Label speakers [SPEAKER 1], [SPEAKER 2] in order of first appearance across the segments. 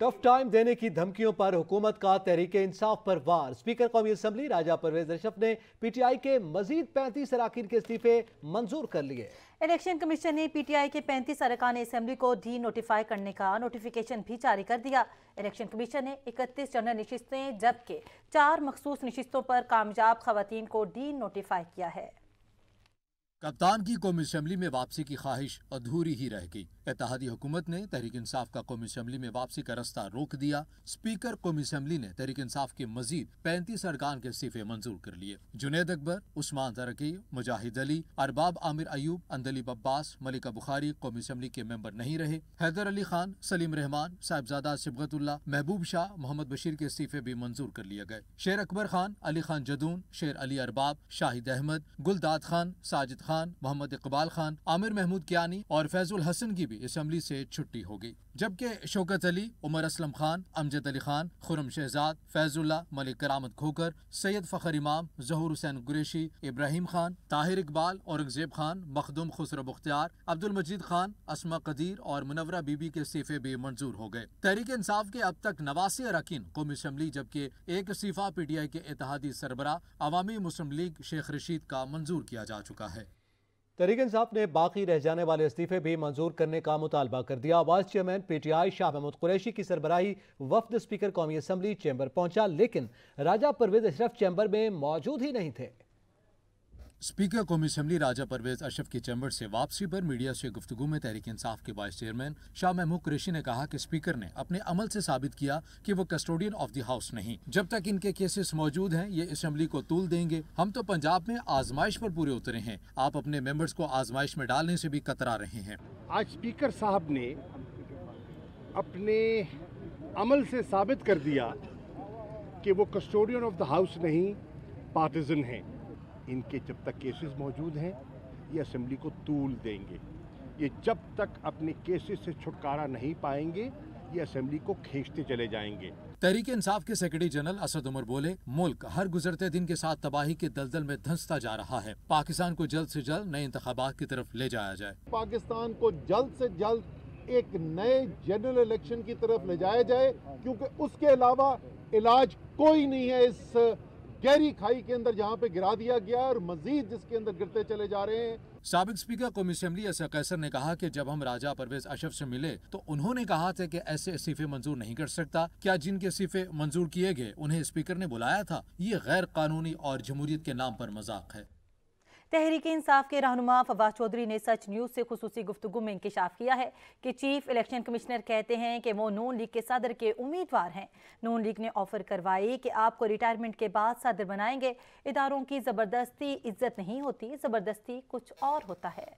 [SPEAKER 1] Tough time देने की धमकियों पर हुकूमत का तहरीक इंसाफ पर वार। स्पीकर कौमी असम्बली राजा परवेज अशरफ ने पीटीआई के मजीद 35 अरकान के इस्तीफे मंजूर कर लिए।
[SPEAKER 2] इलेक्शन कमीशन ने पीटीआई के 35 अरकान असम्बली को डी नोटिफाई करने का नोटिफिकेशन भी जारी कर दिया। इलेक्शन कमीशन ने 31 जनरल नशिस्तें जबकि 4 मखसूस नशिस्तों पर कामयाब खवातीन को डी नोटिफाई किया है।
[SPEAKER 3] कप्तान की कौमी असम्बली में वापसी की ख्वाहिश अधूरी ही रह गई। इत्तेहादी हुकूमत ने तहरीक इंसाफ का कौमी असम्बली में वापसी का रास्ता रोक दिया। स्पीकर कौमी असम्बली ने तहरीक इंसाफ के मजीद 35 अरकान के इस्तीफे मंजूर कर लिए। जुनैद अकबर, उस्मान तरकी, मुजाहिद अली, अरबाब आमिर अयूब, अंदलीब अब्बास, मलिका बुखारी कौमी असम्बली के मेंबर नहीं रहे। हैदर अली खान, सलीम रहमान, साहिबजादा सिबगतुल्ला, महबूब शाह, मोहम्मद बशीर के इस्तीफे भी मंजूर कर लिए गए। शेर अकबर खान, अली खान जदून, शेर अली अरबाब, शाहिद अहमद, गुलदाद खान, साजिद खान, मोहम्मद इकबाल खान, आमिर महमूद कियानी और फैजुल हसन की भी असम्बली से छुट्टी हो गई। जबकि शौकत अली, उमर असलम खान, अमजद अली खान, खुरम शहजाद, फैजुल्ला, मलिक करामत खोकर, सैयद फखर इमाम, जहूर हुसैन कुरैशी, इब्राहिम खान, ताहिर इकबाल, औरंगजेब खान, मखदूम खुसरो मुख्तियार, अब्दुल मजीद खान, अस्मा कदीर और मुनव्वरा बीबी के इस्तीफे भी मंजूर हो गए। तहरीक इंसाफ के अब तक 89 अरकान कौमी असम्बली जबकि एक इस्तीफा पीटीआई के इत्तेहादी सरबरा अवामी मुस्लिम लीग शेख रशीद का मंजूर किया जा चुका है।
[SPEAKER 1] तहरीक इंसाफ ने बाकी रह जाने वाले इस्तीफे भी मंजूर करने का मुतालबा कर दिया। Vice chairman PTI Shah Mahmood Qureshi की सरबराही वफद स्पीकर कौमी असम्बली चैम्बर पहुंचा, लेकिन राजा परवेज अशरफ चैम्बर में मौजूद ही नहीं थे।
[SPEAKER 3] स्पीकर कौमी असम्बली राजा परवेज अशरफ की चैम्बर से वापसी पर मीडिया से गुफ्तगू में तहरीक इंसाफ के वाइस चेयरमैन शाह महमूद कुरैशी ने कहा कि स्पीकर ने अपने अमल से साबित किया कि वो कस्टोडियन ऑफ द हाउस नहीं। जब तक इनके केसेस मौजूद हैं ये असम्बली को तूल देंगे। हम तो पंजाब में आजमाइश पर पूरे उतरे हैं, आप अपने मेंबर्स को आजमाइश में डालने से भी कतरा रहे हैं।
[SPEAKER 4] आज स्पीकर साहब ने अपने अमल से साबित कर दिया कि वो कस्टोडियन ऑफ द हाउस नहीं, पार्टिजन हैं। इनके जब तक केसेस मौजूद हैं ये असेंबली को तूल देंगे। ये जब तक अपने केसेस से छुटकारा नहीं पाएंगे ये असेंबली को खींचते चले जाएंगे।
[SPEAKER 3] तहरीक इंसाफ के सेक्रेटरी जनरल असद उमर बोले, मुल्क हर गुजरते दिन के साथ तबाही के दलदल में धंसता जा रहा है। पाकिस्तान को जल्द से जल्द नए इंतखाबात की तरफ ले जाया जाए।
[SPEAKER 5] पाकिस्तान को जल्द से जल्द एक नए जनरल इलेक्शन की तरफ ले जाया जाए, क्योंकि उसके अलावा इलाज कोई नहीं है इस गहरी खाई के अंदर जहां पे गिरा दिया गया और मजीद जिसके अंदर गिरते चले जा रहे हैं।
[SPEAKER 3] साबिक स्पीकर कौमी असम्बली असर कैसर ने कहा कि जब हम राजा परवेज अशरफ से मिले तो उन्होंने कहा था कि ऐसे इस्तीफे मंजूर नहीं कर सकता। क्या जिनके इस्तीफे मंजूर किए गए उन्हें स्पीकर ने बुलाया था? ये गैर कानूनी और जमहूरियत के नाम पर मजाक है।
[SPEAKER 2] तहरीक इंसाफ के रहनुमा फवाद चौधरी ने सच न्यूज़ से खुसूसी गुफ्तगू में इंकशाफ किया है कि चीफ इलेक्शन कमिश्नर कहते हैं कि वो नून लीग के सदर के उम्मीदवार हैं। नून लीग ने ऑफर करवाई कि आपको रिटायरमेंट के बाद सदर बनाएंगे। इदारों की ज़बरदस्ती इज्जत नहीं होती, ज़बरदस्ती कुछ और होता है।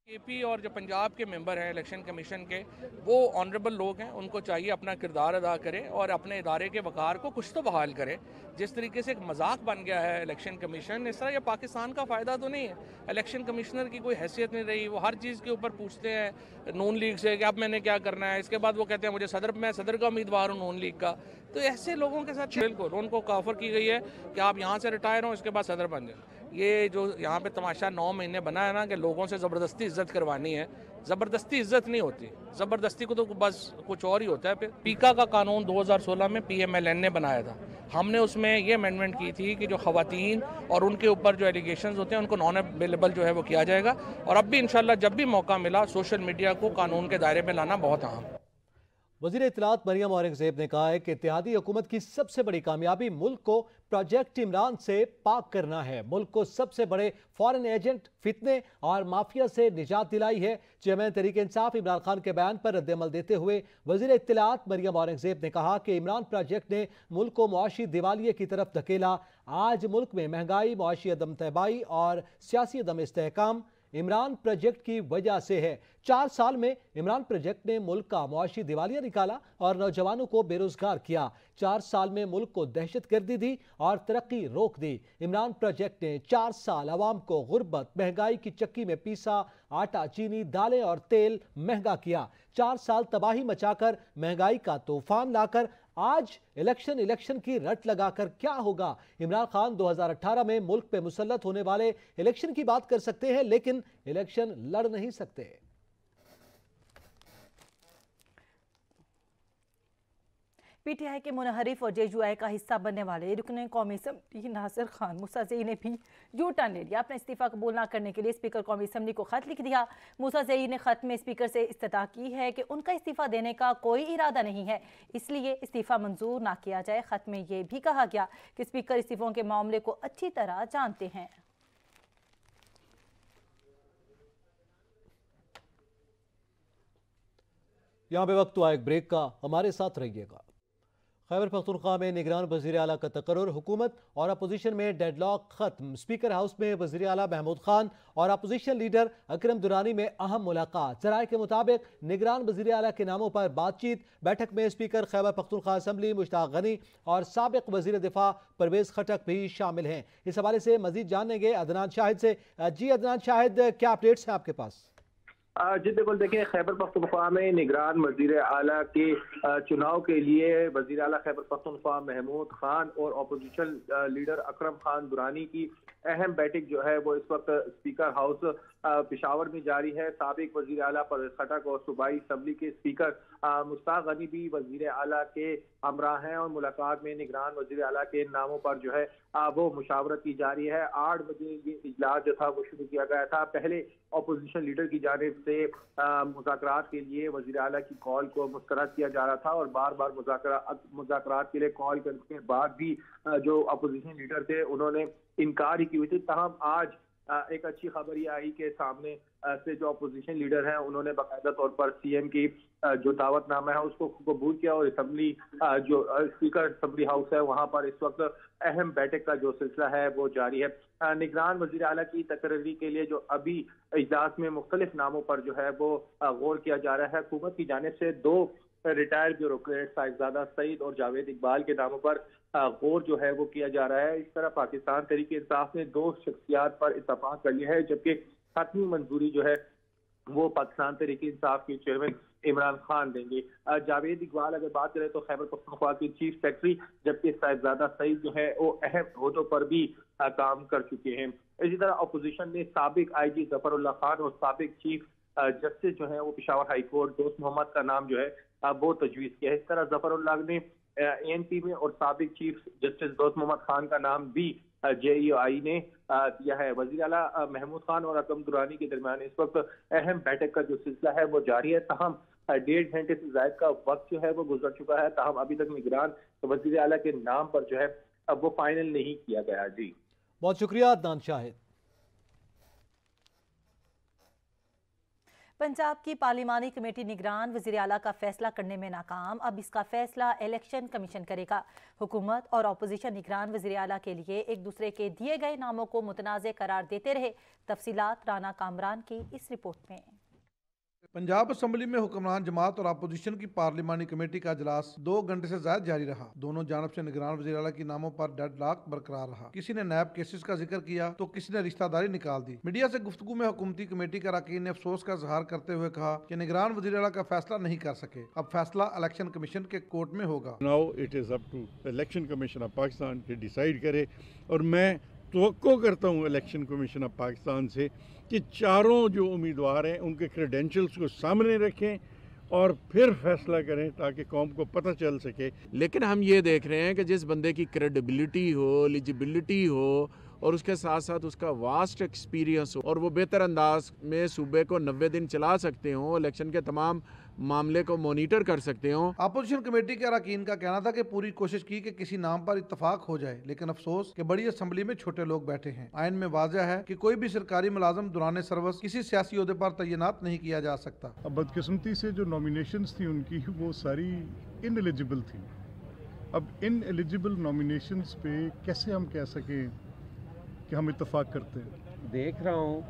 [SPEAKER 6] एपी और जो पंजाब के मेंबर हैं इलेक्शन कमीशन के, वो ऑनरेबल लोग हैं, उनको चाहिए अपना किरदार अदा करें और अपने इदारे के वक़ार को कुछ तो बहाल करें। जिस तरीके से एक मजाक बन गया है इलेक्शन कमीशन, इस तरह ये पाकिस्तान का फ़ायदा तो नहीं है। इलेक्शन कमिश्नर की कोई हैसियत नहीं रही, वो हर चीज़ के ऊपर पूछते हैं नून लीग से कि अब मैंने क्या करना है। इसके बाद वो कहते हैं मुझे मैं सदर का उम्मीदवार हूँ नून लीग का। तो ऐसे लोगों के साथ बिल्कुल उनको ऑफर की गई है कि आप यहाँ से रिटायर हों, इसके बाद सदर बन जाए। ये जो यहाँ पे तमाशा 9 महीने बना है ना कि लोगों से ज़बरदस्ती इज्जत करवानी है, ज़बरदस्ती इज्जत नहीं होती। ज़बरदस्ती को तो बस कुछ और ही होता है। फिर पीका का कानून 2016 में PMLN ने बनाया था। हमने उसमें ये अमेंडमेंट की थी कि जो ख़वातीन और उनके ऊपर जो एलिगेशंस होते हैं उनको नॉन अवेलेबल जो है वो किया जाएगा। और अब भी इंशाल्लाह जब भी मौका मिला सोशल मीडिया को कानून के दायरे में लाना बहुत अहम है।
[SPEAKER 1] वज़ीर इत्तलात मरियम औरंगजेब ने कहा है कि इत्तेहादी हुकूमत की सबसे बड़ी कामयाबी मुल्क को प्रोजेक्ट इमरान से पाक करना है। मुल्क को सबसे बड़े फॉरेन एजेंट, फितने और माफिया से निजात दिलाई है। चेयरमैन तहरीक इंसाफ इमरान खान के बयान पर रद्द-ए-अमल देते हुए वज़ीर इत्तलात मरियम औरंगजेब ने कहा कि इमरान प्रोजेक्ट ने मुल्क को मुआशी दिवालिये की तरफ धकेला। आज मुल्क में महंगाई, मुआशी अदम तबाही और सियासी अदम इस्तेहकाम इमरान प्रोजेक्ट की वजह से है। 4 साल में इमरान प्रोजेक्ट ने मुल्क का मुआशी दिवालिया निकाला और नौजवानों को बेरोजगार किया। 4 साल में मुल्क को दहशतगर्दी दी और तरक्की रोक दी। इमरान प्रोजेक्ट ने 4 साल अवाम को गुर्बत, महंगाई की चक्की में पीसा, आटा, चीनी, दालें और तेल महंगा किया। 4 साल तबाही मचाकर, महंगाई का तूफान लाकर आज इलेक्शन की रट लगाकर क्या होगा? इमरान खान 2018 में मुल्क पे मुसल्लत होने वाले इलेक्शन की बात कर सकते हैं, लेकिन इलेक्शन लड़ नहीं सकते।
[SPEAKER 2] पीटीआई के मुनहरिफ और जेयूआई का हिस्सा बनने वाले रुकन कौमी असम्बली नासिर खान मूसाज़ई ने भी यू टर्न ले लिया। अपना इस्तीफा कबूल न करने के लिए स्पीकर कौमी असम्बली को खत लिख दिया। मूसाज़ई ने खत में स्पीकर से इस्तदा की है कि उनका इस्तीफा देने का कोई इरादा नहीं है, इसलिए इस्तीफा मंजूर ना किया जाए। खत में यह भी कहा गया कि स्पीकर इस्तीफों के मामले को अच्छी तरह जानते हैं।
[SPEAKER 1] यहाँ पे वक्त हुआ एक ब्रेक का, हमारे साथ रहिएगा। खैबर पख्तूनख्वा में निगरान वज़ीर आला का तकर्रुर, हुकूमत और अपोजिशन में डेडलॉक खत्म। स्पीकर हाउस में वज़ीर आला महमूद खान और अपोजिशन लीडर अकरम दुरानी में अहम मुलाकात। ज़राए के मुताबिक निगरान वज़ीर आला के नामों पर बातचीत। बैठक में स्पीकर खैबर पख्तूनख्वा असम्बली मुश्ताक गनी और साबिक वज़ीर दिफा परवेज़ खटक भी शामिल हैं। इस हवाले से मज़ीद जानेंगे अदनान शाहिद से। जी अदनान शाहिद, क्या अपडेट्स हैं आपके पास?
[SPEAKER 7] जी बिल्कुल, देखिए खैबर पख्तूनख्वा में निगरान वज़ीर आला के चुनाव के लिए वज़ीर आला खैबर पख्तूनख्वा महमूद खान और अपोजिशन लीडर अकरम खान दुरानी की अहम बैठक जो है वो इस वक्त स्पीकर हाउस पेशावर में जारी है। साबिक वज़ीर आला परवेज़ खटक और सूबाई असम्बली के स्पीकर मुश्ताक गनी भी वज़ीर आला के हमरा हैं और मुलाकात में निगरान वज़ीर आला के नामों पर जो है वो मुशावरत की जा रही है। 8 बजे ये इजलास जो था वो शुरू किया गया था। पहले अपोजिशन लीडर की जानिब से मुज़ाकरात के लिए वज़ीर आला की कॉल को मुस्तरद किया जा रहा था और बार बार मुज़ाकरात के लिए कॉल करने के बाद भी जो अपोजिशन लीडर थे उन्होंने इनकार ही की हुई थी। तहम आज एक अच्छी खबर ये आई के सामने से जो अपोजिशन लीडर हैं उन्होंने बाकायदा तौर पर सीएम की जो दावतनामा है उसको कबूल किया और असम्बली जो स्पीकर असम्बली हाउस है वहां पर इस वक्त अहम बैठक का जो सिलसिला है वो जारी है। निगरान वज़ीर आला की तकर्री के लिए जो अभी इजलास में मुख्तलिफ नामों पर जो है वो गौर किया जा रहा है। हुकूमत की जानिब से 2 रिटायर्ड ब्यूरोक्रेट साहिबजादा सईद और जावेद इकबाल के नामों पर गौर जो है वो किया जा रहा है। इस तरह पाकिस्तान तहरीक इंसाफ ने 2 शख्सियात पर इत्तफाक कर लिया है, जबकि हतमी मंजूरी जो है वो पाकिस्तान तहरीक इंसाफ के चेयरमैन इमरान खान देंगे। जावेद इकबाल अगर बात करें तो खैबर पख्तूनख्वा के चीफ सेक्रेटरी, जबकि साहिबजादा सईद जो है वो अहम ओहदों पर भी काम कर चुके हैं। इसी तरह अपोजिशन ने साबिक IG जफरुल्लाह खान और साबिक चीफ जस्टिस जो है वो पेशावर हाई कोर्ट दोस्त मोहम्मद का नाम जो है वो तजवीज़ किया है। इस तरह जफरुल्लाह ने ANP में और साबिक चीफ जस्टिस दोस्त मोहम्मद खान का नाम भी JEI ने दिया है। वज़ीर आला महमूद खान और अकरम दुरानी के दरमियान इस वक्त अहम बैठक का जो सिलसिला है वो जारी है। तहम 1.5 घंटे से ज़ायद का वक्त जो है वो गुजर चुका है। तहम अभी तक निगरान वज़ीर आला के नाम पर जो है अब वो फाइनल नहीं किया गया। जी
[SPEAKER 1] बहुत शुक्रिया अदनान शाहिद।
[SPEAKER 2] पंजाब की पार्लिमानी कमेटी निगरान वज़ीर आला का फैसला करने में नाकाम। अब इसका फैसला इलेक्शन कमीशन करेगा। हुकूमत और अपोजिशन निगरान वज़ीर आला के लिए एक दूसरे के दिए गए नामों को मुतनाज़ करार देते रहे। तफसीलात राना कामरान की इस रिपोर्ट में।
[SPEAKER 8] पंजाब असम्बली में हुक्मरान जमात और अपोजिशन की पार्लिमानी कमेटी का इजलास 2 घंटे से ज्यादा जारी रहा। दोनों जानब से निगरान वज़ीर आला के नामों पर डेडलॉक बरकरार रहा। किसी ने नैब केसेस का जिक्र किया तो किसी ने रिश्तेदारी निकाल दी। मीडिया से गुफ्तगू में हुकूमती कमेटी के अरकान ने अफसोस का इजहार करते हुए कहा कि निगरान वज़ीर आला का फैसला नहीं कर सके। अब फैसला इलेक्शन कमीशन के कोर्ट में होगा।
[SPEAKER 9] Now it is up to election commission of Pakistan के डिसाइड करे और मैं तवक्को करता हूँ इलेक्शन कमीशन ऑफ पाकिस्तान से कि चारों जो उम्मीदवार हैं उनके क्रेडेंशियल्स को सामने रखें और फिर फैसला करें ताकि कौम को पता चल सके।
[SPEAKER 10] लेकिन हम ये देख रहे हैं कि जिस बंदे की क्रेडिबिलिटी हो, एलिजिबिलिटी हो और उसके साथ साथ उसका वास्ट एक्सपीरियंस हो और वो बेहतर अंदाज में सूबे को 90 दिन चला सकते हो, इलेक्शन के तमाम मामले को मॉनिटर कर सकते हो।
[SPEAKER 8] अपोजिशन कमेटी के अरकान का कहना था कि पूरी कोशिश की कि किसी नाम पर इत्तफाक हो जाए, लेकिन अफसोस कि बड़ी असम्बली में छोटे लोग बैठे हैं। आइन में वाज़ह है कि कोई भी सरकारी मुलाजम दौरान सर्विस किसी सियासी ओहदे पर तैनात नहीं किया जा सकता।
[SPEAKER 9] अब बदकिस्मती से जो नॉमिनेशंस थी उनकी वो सारी इनएलिजिबल थी। अब इन एलिजिबल नॉमिनेशंस पे कैसे हम कह सकें कि हम इत्तफाक करते हैं।
[SPEAKER 11] देख रहा हूँ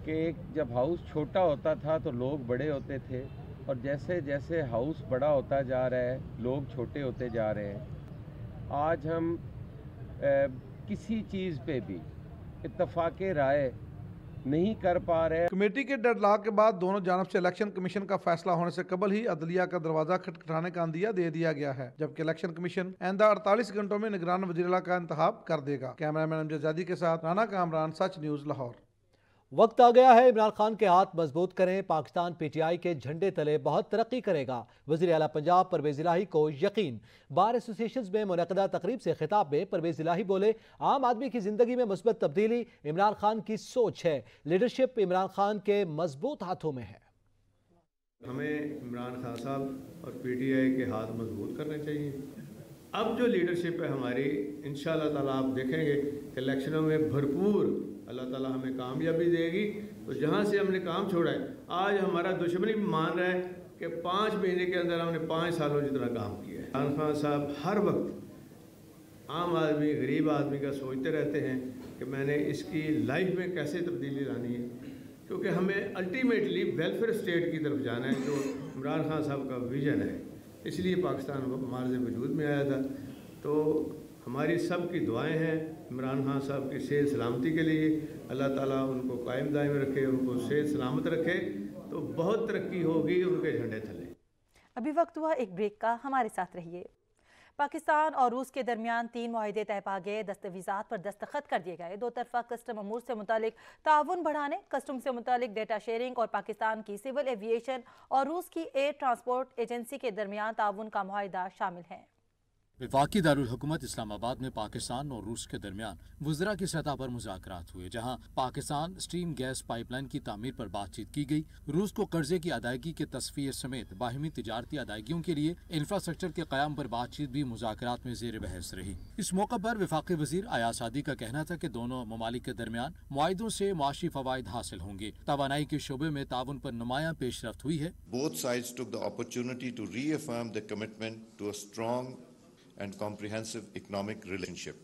[SPEAKER 11] कि जब हाउस छोटा होता था तो लोग बड़े होते थे और जैसे जैसे हाउस बड़ा होता जा रहा है लोग छोटे होते जा रहे हैं। आज हम किसी चीज़ पे भी इत्तफाक राय नहीं कर पा रहे।
[SPEAKER 8] कमेटी के डेडलॉक के बाद दोनों जानब से इलेक्शन कमीशन का फैसला होने से कबल ही अदलिया का दरवाजा खटखटाने का अंदिया दे दिया गया है, जबकि इलेक्शन कमीशन आइंदा 48 घंटों में निगरान वज़ीर आला का इंतखाब कर देगा। कैमरामैन अमजद जादी के साथ राना कामरान, सच न्यूज़, लाहौर।
[SPEAKER 1] वक्त आ गया है इमरान खान के हाथ मजबूत करें, पाकिस्तान पीटीआई के झंडे तले बहुत तरक्की करेगा। वज़ीर आला पंजाब परवेज इलाही को यकीन। बार एसोसिएशन में मुनक़दा तकरीब से खिताब में परवेज इलाही बोले, आम आदमी की जिंदगी में मुस्बत तब्दीली इमरान खान की सोच है। लीडरशिप इमरान खान के मजबूत हाथों में है।
[SPEAKER 12] हमें इमरान खान साहब और पीटीआई के हाथ मजबूत करने चाहिए। अब जो लीडरशिप है हमारी, इंशाअल्लाह ताला आप देखेंगे कि इलेक्शनों में भरपूर अल्लाह ताला हमें कामयाबी देगी। तो जहाँ से हमने काम छोड़ा है, आज हमारा दुश्मन भी मान रहा है कि 5 महीने के अंदर हमने 5 सालों जितना काम किया है। इमरान खान साहब हर वक्त आम आदमी, गरीब आदमी का सोचते रहते हैं कि मैंने इसकी लाइफ में कैसे तब्दीली लानी है, क्योंकि हमें अल्टीमेटली वेलफेयर स्टेट की तरफ जाना है, जो इमरान खान साहब का विजन है। इसलिए पाकिस्तान मार्ज़ वजूद में आया था। तो हमारी सब की दुआएं हैं इमरान खान साहब की सेहत सलामती के लिए। अल्लाह ताला उनको कायम दायम रखे, उनको सेहत सलामत रखे, तो बहुत तरक्की होगी उनके झंडे थले।
[SPEAKER 2] अभी वक्त हुआ एक ब्रेक का, हमारे साथ रहिए। पाकिस्तान और रूस के दरमियान 3 मुआहदे तय पा गए, दस्तावेज़ात पर दस्तखत कर दिए गए। दो तरफा कस्टम अमूर से मुतालिक ताउन बढ़ाने, कस्टम से मुतालिक डेटा शेयरिंग और पाकिस्तान की सिविल एविएशन और रूस की एयर ट्रांसपोर्ट एजेंसी के दरमियान ताउन का मुआहदा शामिल है।
[SPEAKER 3] वफाकी दारुल हुकूमत इस्लामाबाद में पाकिस्तान और रूस के दरमियान वज़रा की सतह पर मुज़ाकरात हुए, जहां पाकिस्तान स्ट्रीम गैस पाइपलाइन की तामीर पर बातचीत की गई। रूस को कर्जे की अदायगी के तस्फिये समेत बाहिमी तिजारती अदायगियों के लिए इंफ्रास्ट्रक्चर के क़याम पर बातचीत भी मुज़ाकरात में ज़ेर बहस रही। इस मौका पर वफाकी वज़ीर अयाज सादी का कहना था कि दोनों ममालिक के दरमियान मुआहिदों से मुआशी फ़वाइद हासिल होंगे। तवानाई के शोबे में ताउन पर नुमायां पेशरफ्त हुई है।
[SPEAKER 13] Both sides took the opportunity to reaffirm their commitment to a strong and comprehensive economic relationship.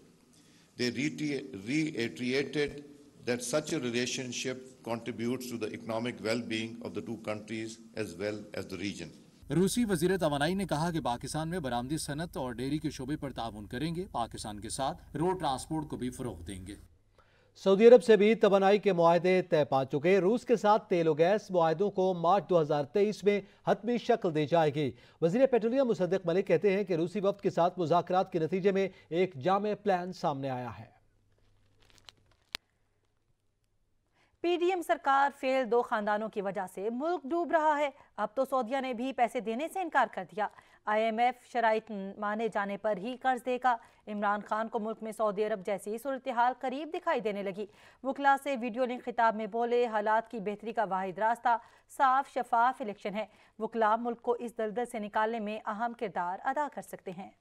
[SPEAKER 13] They reiterated that such a relationship contributes to the economic well-being of the two countries as well as the region.
[SPEAKER 3] रूसी वज़ीर तवानाई ने कहा कि पाकिस्तान में बरामदी सनत और dairy के शोबे पर ताउन करेंगे। पाकिस्तान के साथ रोड ट्रांसपोर्ट को भी फ़रोग़ देंगे।
[SPEAKER 1] सऊदी अरब से भी तवानाई के मुआहदे तय पा चुके। रूस के साथ तेल और गैस मुआहदों को मार्च 2023 में हतमी शक्ल दी जाएगी। वज़ीर पेट्रोलियम मुसद्दिक मलिक कहते हैं कि रूसी वफ़द के साथ मुज़ाकरात के नतीजे में एक जामे प्लान सामने आया है।
[SPEAKER 2] पीडीएम सरकार फेल 2 खानदानों की वजह से मुल्क डूब रहा है। अब तो सऊदिया ने भी पैसे देने से इनकार कर दिया। IMF शराइत माने जाने पर ही कर्ज देगा। इमरान खान को मुल्क में सऊदी अरब जैसी सूरत हाल करीब दिखाई देने लगी। वकला से वीडियो लिंक खिताब में बोले, हालात की बेहतरी का वाहिद रास्ता साफ शफाफ इलेक्शन है। वकला मुल्क को इस दलदल से निकालने में अहम किरदार अदा कर सकते हैं।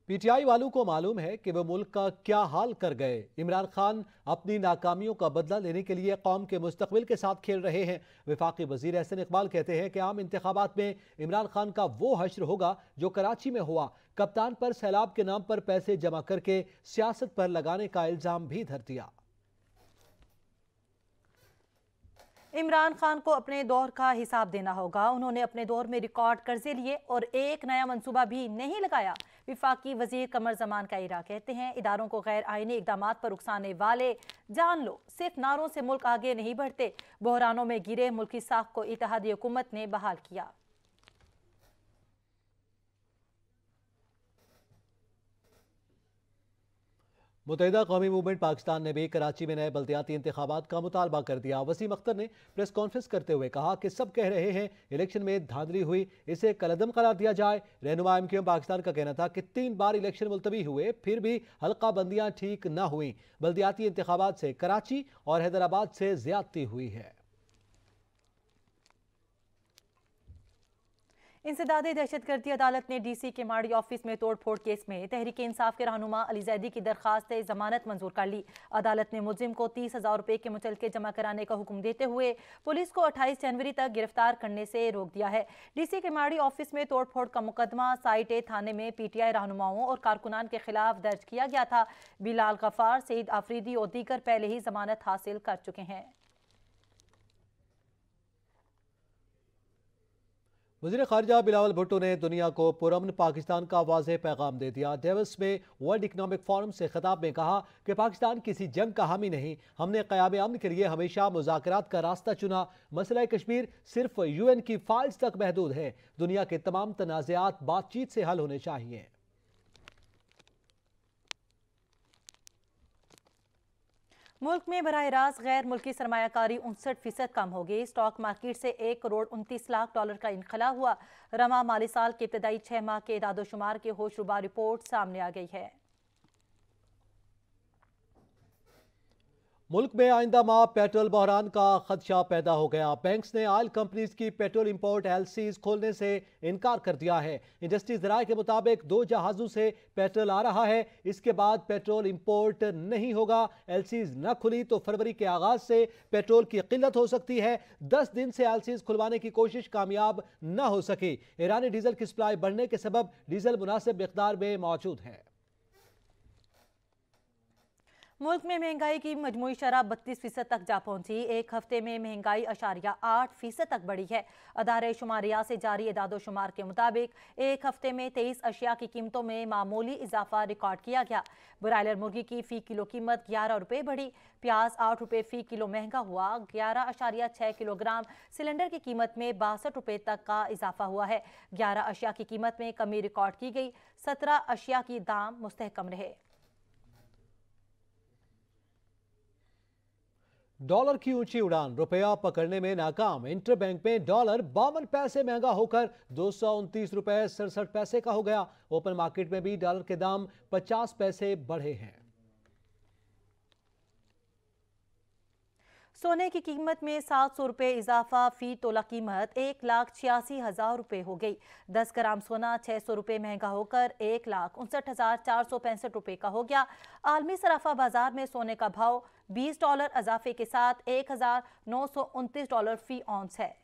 [SPEAKER 1] पीटीआई वालों को मालूम है कि वो मुल्क का क्या हाल कर गए। इमरान खान अपनी नाकामियों का बदला लेने के लिए कौम के मुस्तकबिल के साथ खेल रहे हैं। वफाकी वजीर एहसन इकबाल कहते हैं कि आम इंतखाबात में इमरान खान का वो हश्र होगा जो कराची में हुआ। कप्तान पर सैलाब के नाम पर पैसे जमा करके सियासत पर लगाने का इल्जाम भी धर दिया।
[SPEAKER 2] इमरान खान को अपने दौर का हिसाब देना होगा। उन्होंने अपने दौर में रिकॉर्ड कर्जे लिए और एक नया मंसूबा भी नहीं लगाया। विफाकी वजीर कमर जमान का इरा कहते हैं, इदारों को गैर आईनी इकदामात पर उकसाने वाले जान लो, सिर्फ नारों से मुल्क आगे नहीं बढ़ते। बहरानों में गिरे मुल्क की साख को इत्तेहादी हुकूमत ने बहाल किया।
[SPEAKER 1] मुत्तहिदा कौमी मूवमेंट पाकिस्तान ने भी कराची में नए बल्दियाती इंतखाबात का मुतालबा कर दिया। वसीम अख्तर ने प्रेस कॉन्फ्रेंस करते हुए कहा कि सब कह रहे हैं इलेक्शन में धांधली हुई, इसे कलअदम करार दिया जाए। रहनुमा MQM पाकिस्तान का कहना था कि 3 बार इलेक्शन मुलतवी हुए, फिर भी हल्का बंदियां ठीक न हुई। बल्दियाती इंतखाबात से कराची और हैदराबाद से ज्यादती हुई है।
[SPEAKER 2] इंसदादी दहशतगर्दी अदालत ने DC के माड़ी ऑफिस में तोड़फोड़ केस में तहरीक इंसाफ के रहनुमा अली जैदी की दरखास्त जमानत मंजूर कर ली। अदालत ने मुलजिम को 30,000 रुपए के मुचलके जमा कराने का हुक्म देते हुए पुलिस को 28 जनवरी तक गिरफ्तार करने से रोक दिया है। DC के माड़ी ऑफिस में तोड़फोड़ का मुकदमा साइट ए थाने में PTI रहनुमाओं और कारकुनान के खिलाफ दर्ज किया गया था। बिलाल गफार, सईद आफरीदी और दीगर पहले ही जमानत हासिल कर चुके हैं।
[SPEAKER 1] वज़ीर ख़ारिजा बिलावल भुट्टो ने दुनिया को पुरअमन पाकिस्तान का वाज़ेह पैगाम दे दिया। डेवस में वर्ल्ड इकनॉमिक फोरम से खिताब में कहा कि पाकिस्तान किसी जंग का हामी नहीं, हमने क़याम अमन के लिए हमेशा मुज़ाकरात का रास्ता चुना। मसला कश्मीर सिर्फ UN की फाइल्स तक महदूद है। दुनिया के तमाम तनाज़ात बातचीत से हल होने चाहिए।
[SPEAKER 2] मुल्क में बराह रास्त गैर मुल्की सरमायाकारी 59% कम हो गई। स्टॉक मार्केट से $1 करोड़ 29 लाख का इनखला हुआ। रवा माली साल के इब्तदाई 6 माह के इदादोशुमार के होशरुबा रिपोर्ट सामने आ गई है।
[SPEAKER 1] मुल्क में आइंदा माह पेट्रोल बहरान का खदशा पैदा हो गया। बैंक्स ने ऑयल कंपनीज की पेट्रोल इंपोर्ट एलसीज खोलने से इनकार कर दिया है। इंडस्ट्री ज़राए के मुताबिक 2 जहाज़ों से पेट्रोल आ रहा है। इसके बाद पेट्रोल इंपोर्ट नहीं होगा। एलसीज न खुली तो फरवरी के आगाज से पेट्रोल की किल्लत हो सकती है। 10 दिन से एलसीज खुलवाने की कोशिश कामयाब न हो सकी। ईरानी डीजल की सप्लाई बढ़ने के सबब डीजल मुनासिब मिकदार में मौजूद है।
[SPEAKER 2] मुल्क में महंगाई की मजमूई शरह 32% तक जा पहुंची। एक हफ्ते में महंगाई 8.8% तक बढ़ी है। अदारे शुमारियात से जारी इदादोशुमार के मुताबिक एक हफ्ते में 23 अशिया की कीमतों में मामूली इजाफा रिकॉर्ड किया गया। ब्रायलर मुर्गी की फी किलो कीमत 11 रुपये बढ़ी। प्याज 8 रुपये फी किलो महंगा हुआ। 11.6 किलोग्राम सिलेंडर की कीमत में 62 रुपये तक का इजाफा हुआ है। 11 अशिया की कीमत में कमी रिकॉर्ड की गई। 17 अशिया की दाम मुस्तहकम रहे।
[SPEAKER 1] डॉलर की ऊंची उड़ान, रुपया पकड़ने में नाकाम। इंटरबैंक में डॉलर 52 पैसे महंगा होकर 229 रुपये 67 पैसे का हो गया। ओपन मार्केट में भी डॉलर के दाम 50 पैसे बढ़े हैं।
[SPEAKER 2] सोने की कीमत में 700 रुपये इजाफा। फी तोला कीमत 1,86,000 रुपये हो गई। 10 ग्राम सोना 600 रुपये महंगा होकर 1,59,465 रुपये का हो गया। आलमी सराफा बाजार में सोने का भाव $20 इजाफे के साथ $1,929 फी औंस है।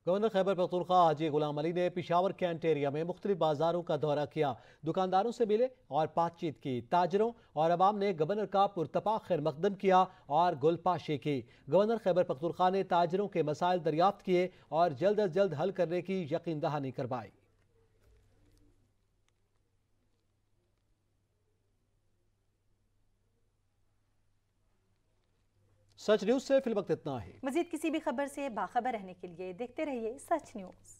[SPEAKER 1] गवर्नर खैबर पख्तूनख्वा हाजी गुलाम अली ने पिशावर कैंट एरिया में मुख्तलिफ बाजारों का दौरा किया। दुकानदारों से मिले और बातचीत की। ताजरों और अवाम ने गवर्नर का पुरतपा खैर मकदम किया और गुलपाशी की। गवर्नर खैबर पख्तूनख्वा ने ताजरों के मसाइल दरियाफ्त किए और जल्द अज जल्द हल करने की यकीन दहानी करवाई। सच न्यूज से फिल वक्त इतना ही।
[SPEAKER 2] मजीद किसी भी खबर से बाखबर रहने के लिए देखते रहिए सच न्यूज।